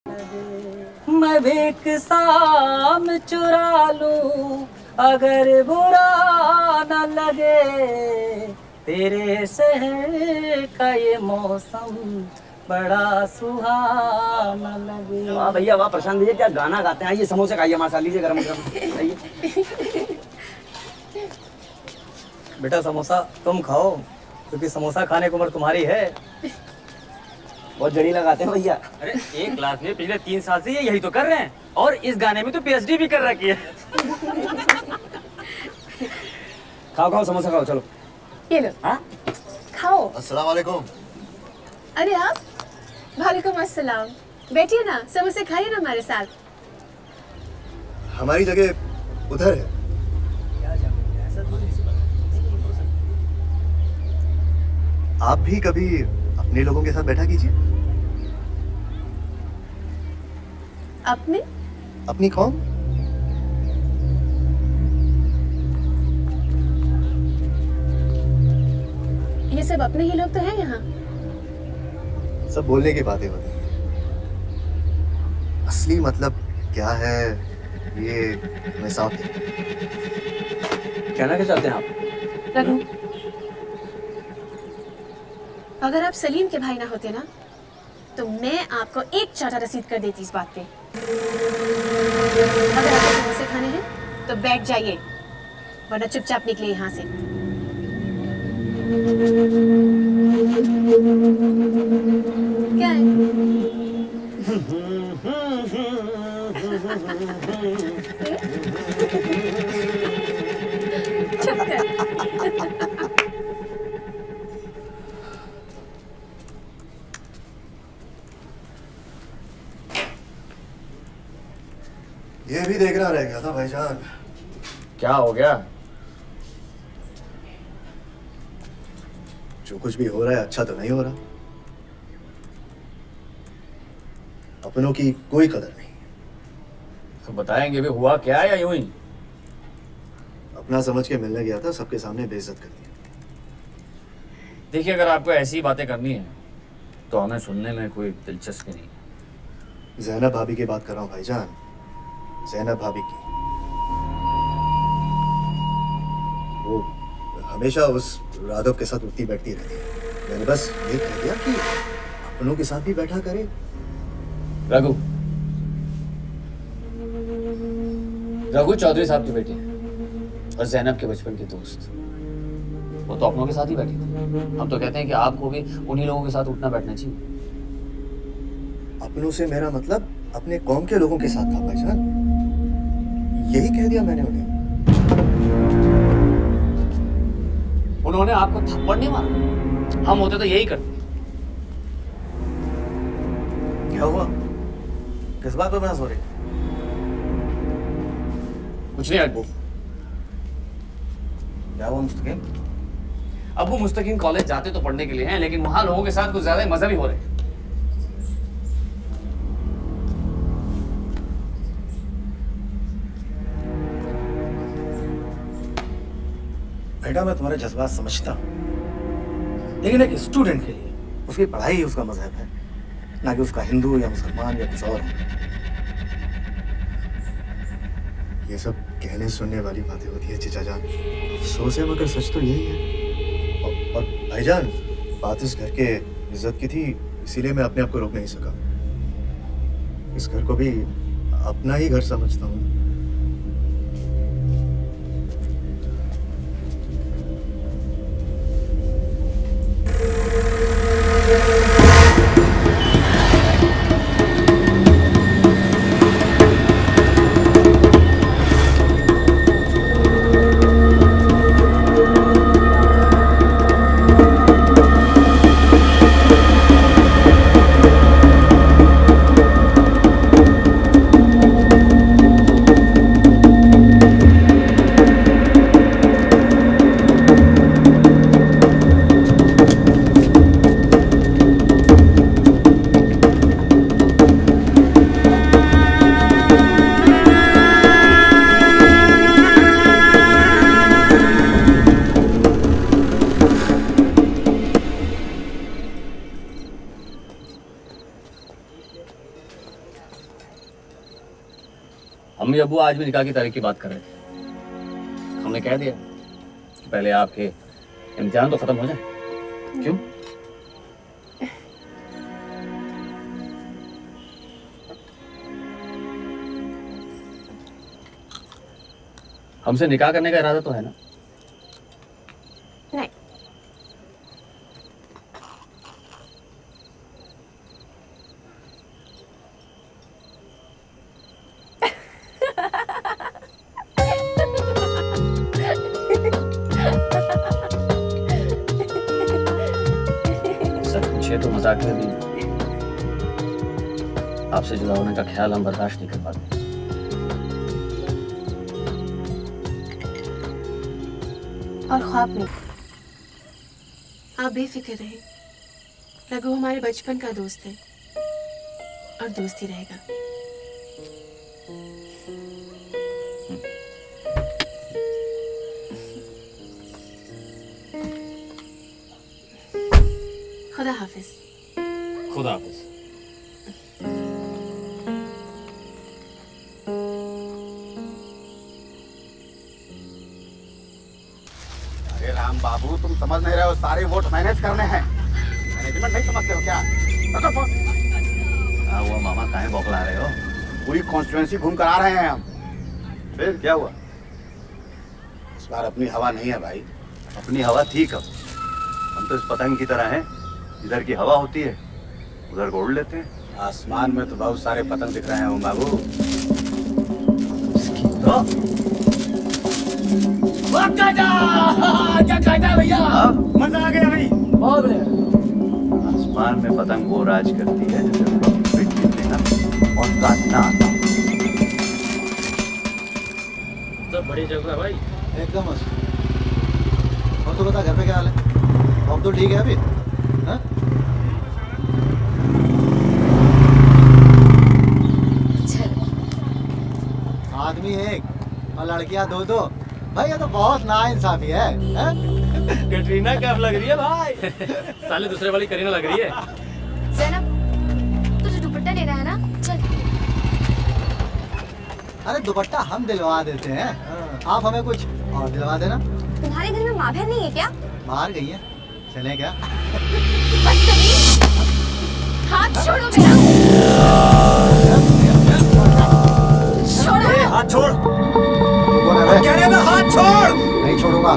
मैं भी एक शाम चुरा लूं अगर बुरा न लगे, तेरे शहर का ये मौसम बड़ा सुहाना लगे। वाह भैया वाह, प्रशांत भैया क्या गाना गाते हैं। ये समोसे खाइए, मासा लीजिए गरम गरम। आइए बेटा समोसा तुम खाओ, क्योंकि समोसा खाने की उम्र तुम्हारी है। बहुत जड़ी लगाते हैं भैया। अरे एक क्लास में पिछले 3 साल से ये यही तो कर रहे हैं, और इस गाने में तो पीएचडी भी कर रखी है। खाओ खाओ समोसा खाओ, चलो ये लो। हाँ खाओ। अस्सलाम वालेकुम। अरे आप? वालेकुम अस्सलाम। बैठिए ना, समोसे खाइए ना हमारे साथ। हमारी जगह उधर है। आप भी कभी अपने लोगों के साथ बैठा कीजिए। अपने? अपनी कौन? ये सब अपने ही लोग तो हैं यहाँ। सब बोलने की बातें होती हैं, असली मतलब क्या है ये मैं साफ नहीं। कहना क्या चाहते हैं आप? रघु, अगर आप सलीम के भाई ना होते ना, तो मैं आपको एक चाटा रसीद कर देती इस बात पे। अगर आपको समोसे खाने हैं तो बैठ जाइए, वरना चुपचाप निकले यहाँ से। क्या है? चुप कर। ये भी देखना रह गया था भाईजान। क्या हो गया? जो कुछ भी हो रहा है अच्छा तो नहीं हो रहा। अपनों की कोई कदर नहीं। तो बताएंगे भी हुआ क्या या यूं ही? अपना समझ के मिलने गया था, सबके सामने बेइज्जत कर दिया। देखिए अगर आपको ऐसी बातें करनी है तो हमें सुनने में कोई दिलचस्पी नहीं है। ज़ैनब भाभी की बात कर रहा हूँ भाईजान, ज़ैनब भाभी की। वो हमेशा उस राघव के साथ उठती बैठती रहती है। मैंने बस ये कह दिया कि अपनों के साथ भी बैठा करे। रघु चौधरी साहब की बेटी है और ज़ैनब के बचपन के दोस्त। वो तो अपनों के साथ ही बैठी थी। हम तो कहते हैं कि आपको भी उन्हीं लोगों के साथ उठना बैठना चाहिए। अपनों से मेरा मतलब अपने कौम के लोगों के साथ था भाईजान, यही कह दिया मैंने उन्हें। उन्होंने आपको थप्पड़ नहीं मारा, हम होते तो यही करते। क्या हुआ? किस बात पे बहस हो रही? कुछ नहीं अब्बू। क्या हुआ मुस्तकीम? अब्बू मुस्तकीम कॉलेज जाते तो पढ़ने के लिए हैं, लेकिन वहां लोगों के साथ कुछ ज्यादा मजहबी हो रहे हैं। बेटा मैं तुम्हारे जज्बात समझता हूं, लेकिन एक स्टूडेंट के लिए उसकी पढ़ाई ही उसका मजहब है, ना कि उसका हिंदू या मुसलमान या कुछ और। ये सब कहने सुनने वाली बातें होती है चचा जान, अफसोस है मगर सच तो यही है। और भाईजान बात इस घर के इज्जत की थी, इसीलिए मैं अपने आप को रोक नहीं सका। इस घर को भी अपना ही घर समझता हूँ। अम्मी अब्बू आज भी निकाह की तारीख की बात कर रहे थे। हमने कह दिया पहले आपके इम्तिहान तो खत्म हो जाए। क्यों? हमसे निकाह करने का इरादा तो है ना? नहीं। सच पूछिए तो मजाक में भी आपसे जुदा होने का ख्याल हम बर्दाश्त नहीं कर पाते। और ख्वाब में आप बेफिक्र रहे। रघु हमारे बचपन का दोस्त है और दोस्त ही रहेगा। खुदा हाफिज। खुदा हाफिज। अरे राम बाबू, तुम समझ नहीं रहे हो, सारे वोट मैनेज करने हैं। मैनेजमेंट नहीं समझते हो क्या? रखो फोन। हाँ वो मामा काहे बौखला रहे हो? पूरी कॉन्स्टिट्यूएंसी घूम कर आ रहे हैं हम। फिर क्या हुआ? इस बार अपनी हवा नहीं है भाई। अपनी हवा ठीक है। हम तो इस पतंग की तरह हैं, इधर की हवा होती है उधर को उड़ लेते हैं। आसमान में तो बहुत सारे पतंग दिख रहे हैं ओम बाबू। क्या भैया? मजा आ गया भाई, बहुत बढ़िया। आसमान में पतंग वो राज करती है जैसे फिट लेना और काटना। सब बड़ी जगह है भाई। एकदम मस्त। और तो बता घर पे क्या हाल है? अब तो ठीक है अभी? हाँ? आदमी एक और लड़कियां दो दो। भाई ये तो बहुत नाइंसाफी है। कटरीना कैफ लग रही है भाई। साले दूसरे वाली करीना लग रही है। ज़ैनब, तुझे दुपट्टा लेना है ना? चल। अरे दुपट्टा हम दिलवा देते हैं, आप हमें कुछ और दिलवा देना। तुम्हारे घर में माँ बहन नहीं है क्या? बाहर गई है, चले क्या? हाथ छोड़ो मेरा। छोड़ो। हाथ छोड़। कह रहे हैं हाथ छोड़। नहीं छोड़ूंगा।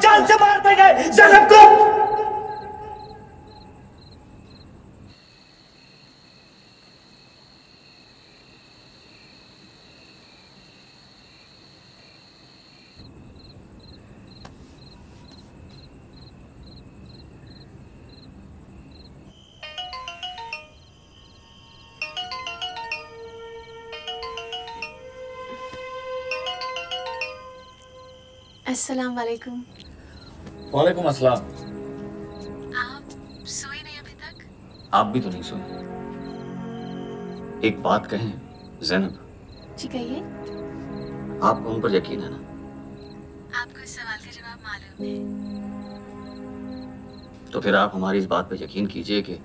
जान से मार देंगे ज़ैनब को। अस्सलाम वालेकुम। वालेकुम अस्सलाम। आप सोए नहीं अभी तक? आप भी तो नहीं सोए। एक बात कहें ज़ैनब? जी कहिए। आपको उन पर यकीन है ना? आपको इस सवाल का जवाब मालूम है। तो फिर आप हमारी इस बात पर यकीन कीजिए कि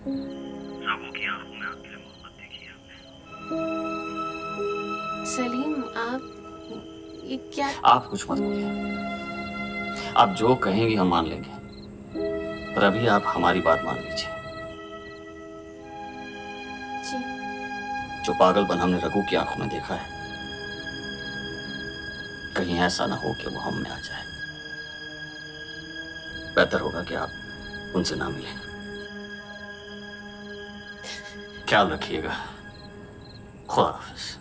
सलीम, आप ये क्या? आप कुछ मत बोलिए। आप जो कहेंगी हम मान लेंगे, पर अभी आप हमारी बात मान लीजिए। जो पागलपन हमने रघु की आंखों में देखा है, कहीं ऐसा ना हो कि वो हम में आ जाए। बेहतर होगा कि आप उनसे ना मिलें। ख्याल रखिएगा। खुदा हाफिज।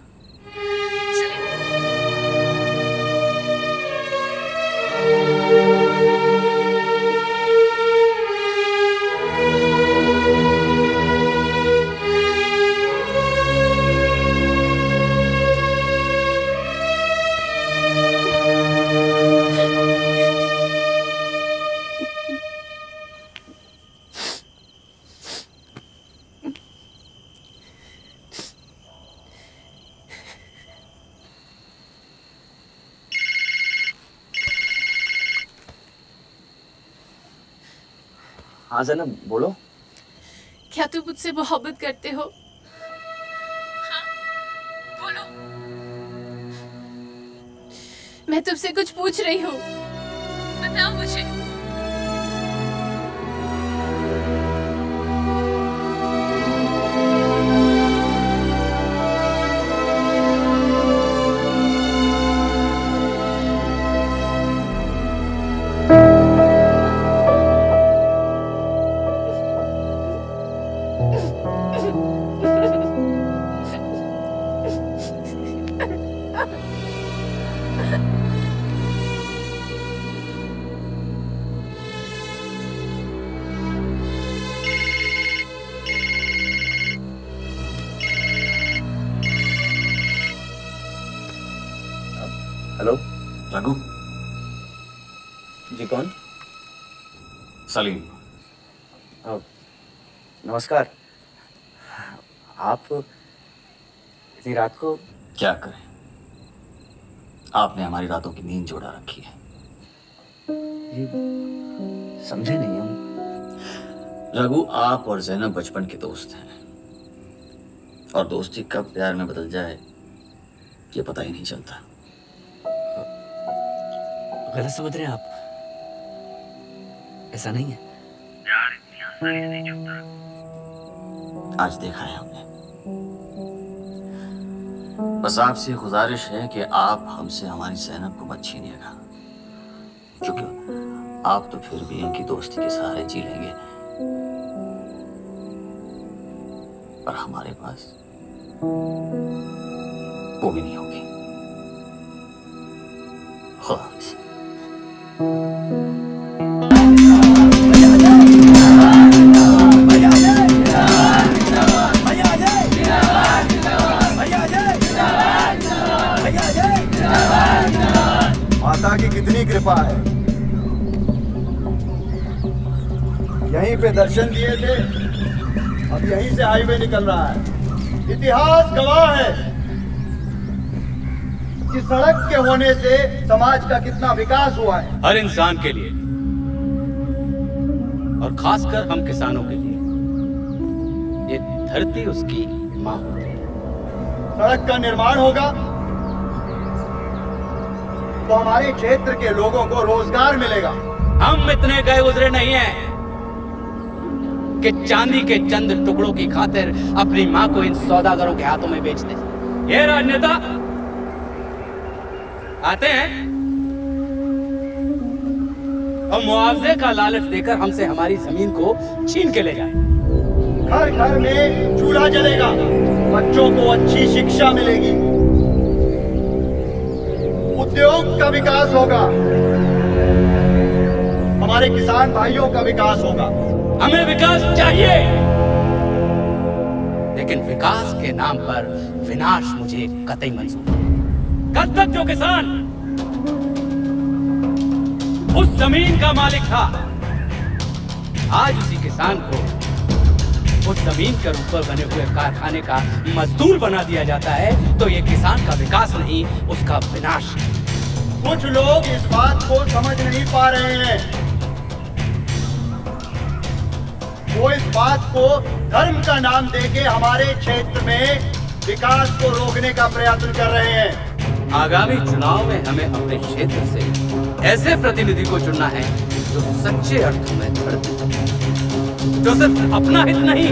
हाँ ज़ैनब, बोलो। क्या तुम मुझसे मोहब्बत करते हो? हाँ, बोलो। मैं तुमसे कुछ पूछ रही हूँ, बताओ मुझे। हेलो, रघु। जी कौन? सलीम। नमस्कार। आप इतनी रात को? क्या करें, आपने हमारी रातों की नींद जोड़ा रखी है। ये समझे नहीं हम। रघु, आप और ज़ैनब बचपन के दोस्त हैं, और दोस्ती कब प्यार में बदल जाए ये पता ही नहीं चलता। गलत समझ रहे हैं आप, ऐसा नहीं है। प्यार इतनी आसानी से नहीं छूटता। आज देखा है हमने। बस आपसे गुजारिश है कि आप हमसे हमारी ज़ैनब को मत छीनिएगा, क्योंकि आप तो फिर भी इनकी दोस्ती के सहारे जी लेंगे, पर हमारे पास वो भी नहीं होगी। खुदा हाफिज़। माता की कितनी कृपा है। यहीं पे दर्शन दिए थे, अब यहीं से हाईवे निकल रहा है। इतिहास गवाह है कि सड़क के होने से समाज का कितना विकास हुआ है। हर इंसान के लिए, और खासकर हम किसानों के लिए, ये धरती उसकी मां होती है। सड़क का निर्माण होगा तो हमारे क्षेत्र के लोगों को रोजगार मिलेगा। हम इतने गए गुजरे नहीं हैं कि चांदी के चंद टुकड़ों की खातिर अपनी मां को इन सौदागरों के हाथों में बेच दे। ये राजनेता आते हैं और मुआवजे का लालच देकर हमसे हमारी जमीन को छीन के ले जाए। घर घर में चूल्हा जलेगा, बच्चों को अच्छी शिक्षा मिलेगी, उद्योग का विकास होगा, हमारे किसान भाइयों का विकास होगा। हमें विकास चाहिए, लेकिन विकास के नाम पर विनाश मुझे कतई मंजूर नहीं। कल तक जो किसान उस जमीन का मालिक था, आज उसी किसान को उस जमीन के ऊपर बने हुए कारखाने का मजदूर बना दिया जाता है, तो ये किसान का विकास नहीं, उसका विनाश। कुछ लोग इस बात को समझ नहीं पा रहे हैं। वो इस बात को धर्म का नाम देके हमारे क्षेत्र में विकास को रोकने का प्रयत्न कर रहे हैं। आगामी चुनाव में हमें अपने क्षेत्र से ऐसे प्रतिनिधि को चुनना है जो सच्चे अर्थों में धर्म, जो सिर्फ अपना हित नहीं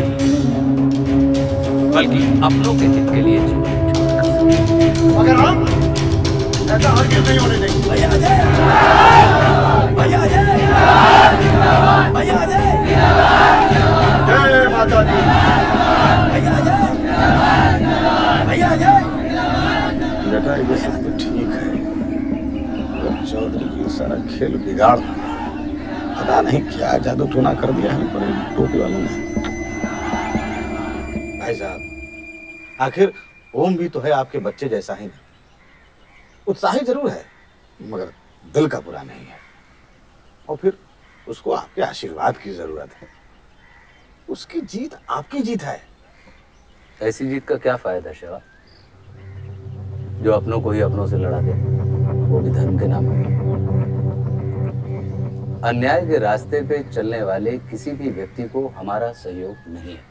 बल्कि अपनों के हित के लिए जीवन छोड़कर सकते। मगर हम ऐसा हरगिज़ नहीं होने देंगे। भैया अजय, भैया अजय, भैया अजय, जय माता दी। भैया अजय, भैया अजय। बेटा ये सब तो ठीक है, चौधरी जी सारा खेल बिगाड़ पता नहीं क्या जादू टोना कर दिया है पर टोपी वालों ने। भाई साहब, आखिर ओम भी तो है आपके बच्चे जैसा ही, उत्साही जरूर है मगर दिल का बुरा नहीं है, और फिर उसको आपके आशीर्वाद की जरूरत है। उसकी जीत आपकी जीत है। ऐसी जीत का क्या फायदा शिवा, जो अपनों को ही अपनों से लड़ा दे, वो भी धर्म के नाम पर। अन्याय के रास्ते पे चलने वाले किसी भी व्यक्ति को हमारा सहयोग नहीं है,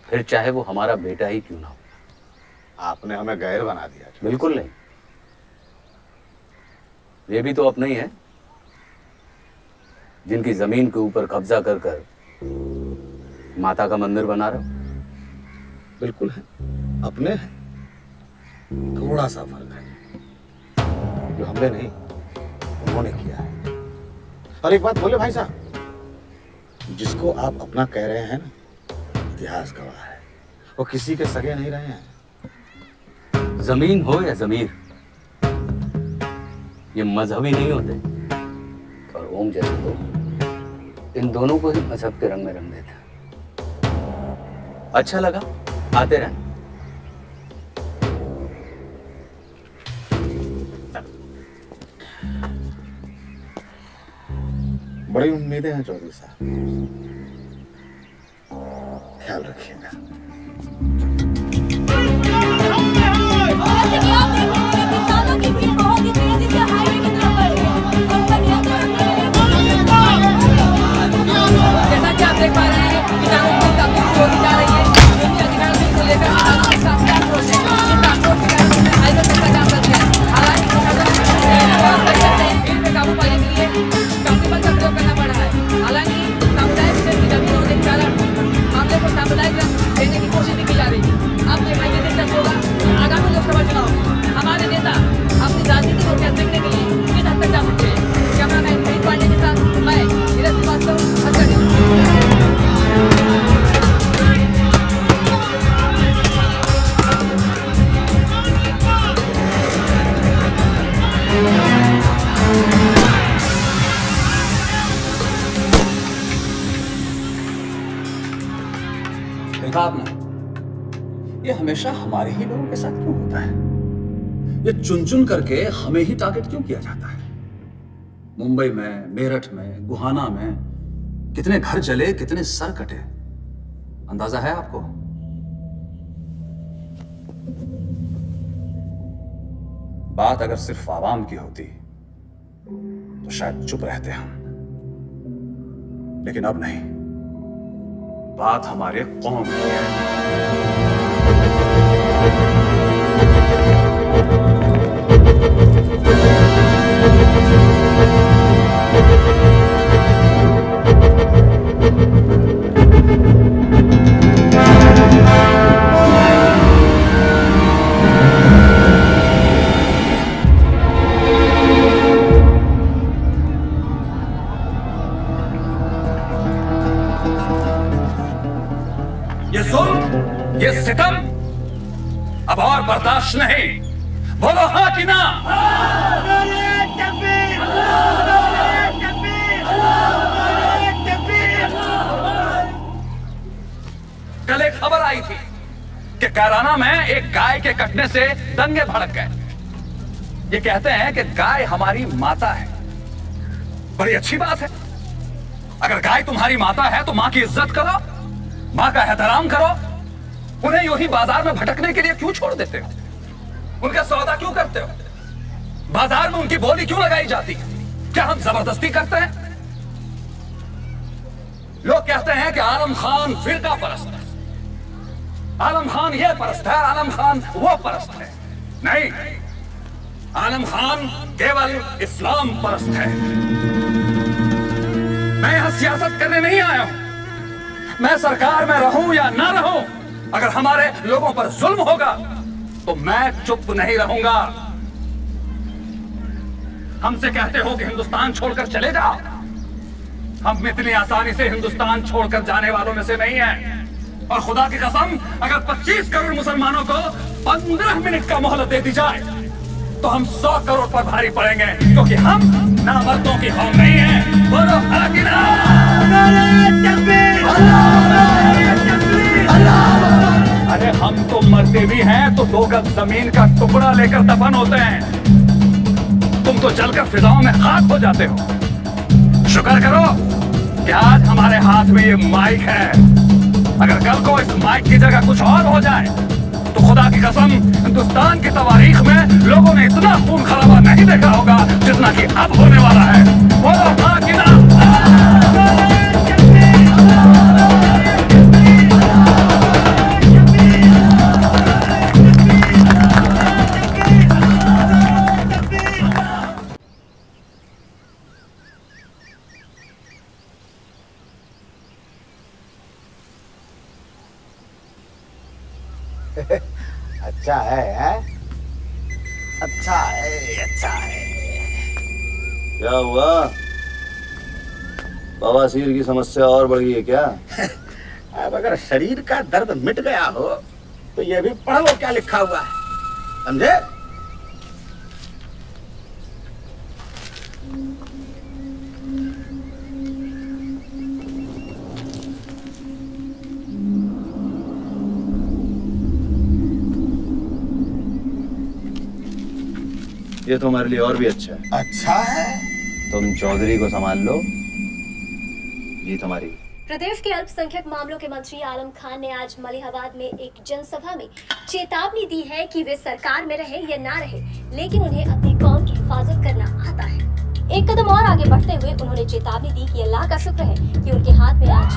फिर चाहे वो हमारा बेटा ही क्यों ना हो। आपने हमें गैर बना दिया। बिल्कुल नहीं, ये भी तो अपने ही है, जिनकी जमीन के ऊपर कब्जा कर कर माता का मंदिर बना रहे हो। बिल्कुल है, अपने हैं, थोड़ा सा फर्क है, जो हमने नहीं उन्होंने किया है। और एक बात बोले भाई साहब, जिसको आप अपना कह रहे हैं ना, इतिहास गवाह है, वो किसी के सगे नहीं रहे हैं। जमीन हो या जमीर, ये मजहबी नहीं होते, और ओम जैसे लोग इन दोनों को ही मजहब के रंग में रंग देते हैं। अच्छा लगा, आते रहना। बड़ी उम्मीदें हैं चौधरी साहब, ख्याल रखिएगा। किसानों की भीड़ बहुत ही तेजी से हाईवे की तरफ बढ़ रही है। जैसा कि आप देख पा रहे हैं, किसानों की काफी होती जा रही है, क्योंकि अधिकारियों को लेकर किसानों के साथ क्या आक्रोश है। इस आक्रोश के कारण उन्होंने हाईवे तक का जाम कर दिया। हालांकि भीड़ पे काबू पाने के लिए काफी बल का प्रयोग करना पड़ रहा है। हालांकि सामुदायिक क्षेत्र की जमीन होने के कारण मामले को सामुदायिक रंग देने की कोशिश भी की जा रही है। अब देखना ये दिलचस्प होगा, आगामी लोकसभा चुनाव हमारे नेता अपनी राजनीति को क्या देखने के लिए किस हद तक जा सकते हैं। कैमरामैन मोहित पांडे के साथ मैं नीरज श्रीवास्तव, हंसकर देखा आपने, ये हमेशा हमारे ही लोगों के साथ क्यों होता है? ये चुन चुन करके हमें ही टारगेट क्यों किया जाता है? मुंबई में, मेरठ में, गुहाना में कितने घर जले, कितने सर कटे, अंदाजा है आपको? बात अगर सिर्फ आवाम की होती तो शायद चुप रहते हम, लेकिन अब नहीं, बात हमारे कौम की है। ये जुल्म, ये सितम अब और बर्दाश्त नहीं। बोलो हाँ कि ना? कल एक खबर आई थी कि कैराना में एक गाय के कटने से दंगे भड़क गए। ये कहते हैं कि गाय हमारी माता है। बड़ी अच्छी बात है, अगर गाय तुम्हारी माता है तो मां की इज्जत करो, मां का एहतराम करो। उन्हें यूं ही बाजार में भटकने के लिए क्यों छोड़ देते हो? उनका सौदा क्यों करते हो? बाजार में उनकी बोली क्यों लगाई जाती है? क्या हम जबरदस्ती करते हैं? लोग कहते हैं कि आलम खान फिरका परस्त है, आलम खान ये परस्त है, आलम खान वो परस्त है। नहीं, आलम खान केवल इस्लाम परस्त है। मैं यहां सियासत करने नहीं आया हूं। मैं सरकार में रहूं या ना रहूं, अगर हमारे लोगों पर जुल्म होगा तो मैं चुप नहीं रहूंगा। हमसे कहते हो कि हिंदुस्तान छोड़कर चले जाओ, हम इतनी आसानी से हिंदुस्तान छोड़कर जाने वालों में से नहीं हैं। और खुदा की कसम, अगर 25 करोड़ मुसलमानों को 15 मिनट का मोहलत दे दी जाए तो हम 100 करोड़ पर भारी पड़ेंगे, क्योंकि हम नामर्दों की कौम नहीं है। बोलो अरे हम तो मरते भी हैं तो 2 गज जमीन का टुकड़ा लेकर दफन होते हैं, तुम तो जलकर फिजाओं में खाक हो जाते हो। शुक्र करो कि आज हमारे हाथ में ये माइक है, अगर कल को इस माइक की जगह कुछ और हो जाए तो खुदा की कसम हिंदुस्तान की तवारीख में लोगों ने इतना खून खराबा नहीं देखा होगा जितना कि अब होने वाला है। बोलो अच्छा है? अच्छा है, अच्छा है। क्या हुआ? बवासीर की समस्या और बढ़ गई है क्या? अब अगर शरीर का दर्द मिट गया हो तो ये भी पढ़ लो क्या लिखा हुआ है, समझे? ये तो हमारे लिए और भी अच्छा है। अच्छा है? तुम चौधरी को संभाल लो, जीत हमारी। प्रदेश के अल्पसंख्यक मामलों के मंत्री आलम खान ने आज मलिहाबाद में एक जनसभा में चेतावनी दी है कि वे सरकार में रहे या ना रहे, लेकिन उन्हें अपनी कौम की हिफाजत करना आता है। एक कदम और आगे बढ़ते हुए उन्होंने चेतावनी दी कि अल्लाह का शुक्र है कि उनके हाथ में आज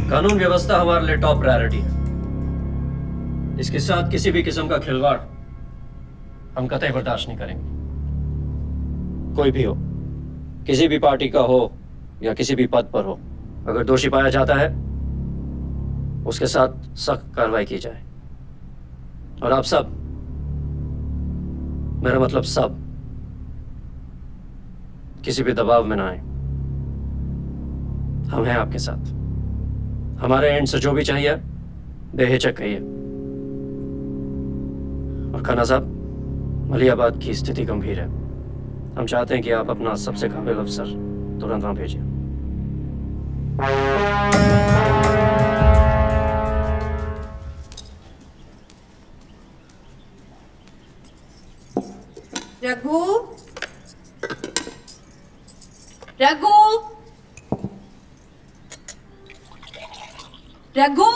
कानून व्यवस्था हमारे लिए टॉप प्रायोरिटी है। इसके साथ किसी भी किस्म का खिलवाड़ हम कतई बर्दाश्त नहीं करेंगे। कोई भी हो, किसी भी पार्टी का हो या किसी भी पद पर हो, अगर दोषी पाया जाता है उसके साथ सख्त कार्रवाई की जाए। और आप सब, मेरा मतलब सब, किसी भी दबाव में ना आए। हम हैं आपके साथ। हमारे एंड से जो भी चाहिए बेहिचक कहिए। और खाना साहब, मलिहाबाद की स्थिति गंभीर है। हम चाहते हैं कि आप अपना सबसे काबिल अफसर तुरंत वहां भेजिए। रघु, रघु, रघु,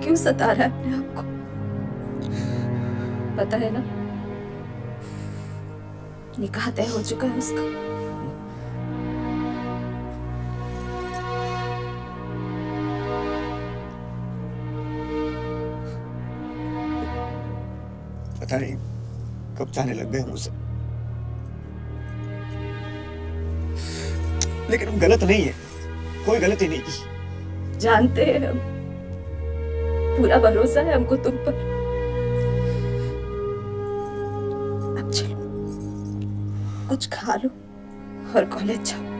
क्यों सता रहा है अपने आप को? पता है ना, निकाह तय हो चुका है उसका। पता नहीं कब जाने लग गए मुझसे, लेकिन हम गलत नहीं है, कोई गलती नहीं की। जानते हैं हम, पूरा भरोसा है हमको तुम पर। अब चलो कुछ खा लो और कॉलेज जाओ।